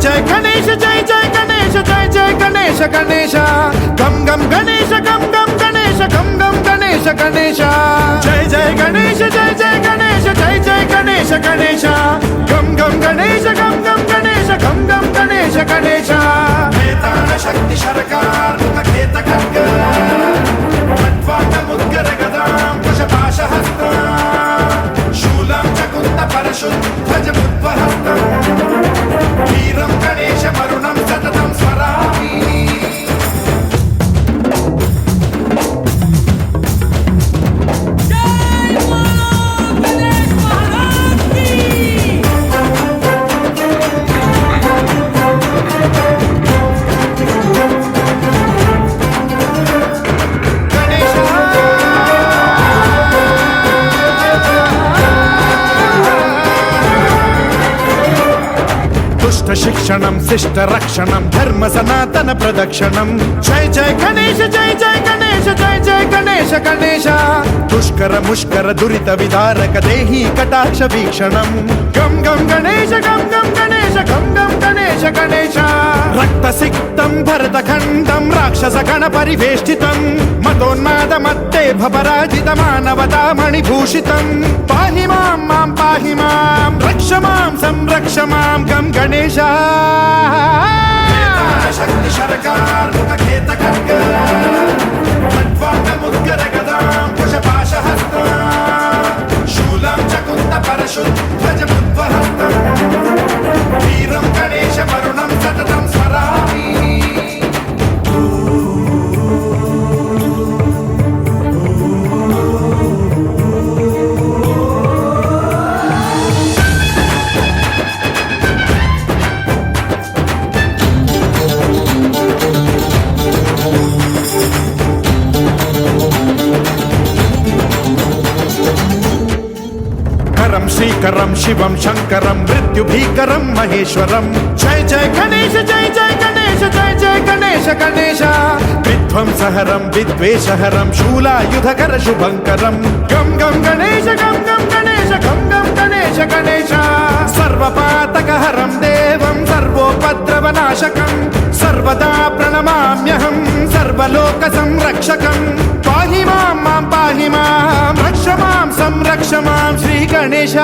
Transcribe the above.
जय गणेश जय जय गणेश जय जय गणेश गणेश गम गम गणेश गम गम गणेश गम गम गणेश गणेश जय जय गणेश जय जय गणेश जय जय गणेश गणेश गम गम गणेश गम गम गणेश गम गम गणेश गणेश वेताल शक्ति शरकार मुखखेत खड्ग खट्वाट मुद्गर गदां कुशपाशहस्ता शूलं च कुन्द परशुध्वज मुद्वहस्तं वीरं गणेश वरुणं सततं स्मरामि शिक्षणं शिष्ट रक्षणं धर्म सनातन प्रदक्षिणं जय जय गणेश जय जय गणेश जय जय गणेश गणेश दुष्कर मुष्कर दुरित विदारक देहि कटाक्ष वीक्षणं गम गम गणेश गम गम गणेश गम गम गणेश गणेश रक्त सिक्तं भरतखण्डं राक्षस गण परिवेष्टितं मतोन्माद मत्ते भवराजित मानवता मणिभूषितं पाहि मां मां पाहि मां रक्ष मां संरक्ष मां गम गणेश शक्ति शरकार मुखखेत खड्ग खट्वाट मुद्गर गदां कुशपाशहस्ता शूलं च कुन्द परशुध्वज मुद्वहस्तं वीरं गणेश वरुणं सततं स्मरामि श्रीकरं शिवं शंकरं मृत्युभीकरं महेश्वरं जय जय गणेश जय जय गणेश जय जय गणेश गणेश विध्वंसहरं विद्वेषहरं शूलायुधकर शुभंकरं गम गम गणेश गम गम गणेश गम गम गणेश गणेश सर्वपातकहरं देवं सर्वोपद्रवनाशकं सर्वदा प्रणमाम्यहं सर्वलोकसंरक्षकं पाहि मां मां पाहि मां रक्ष मां संरक्ष मां श्री गणेश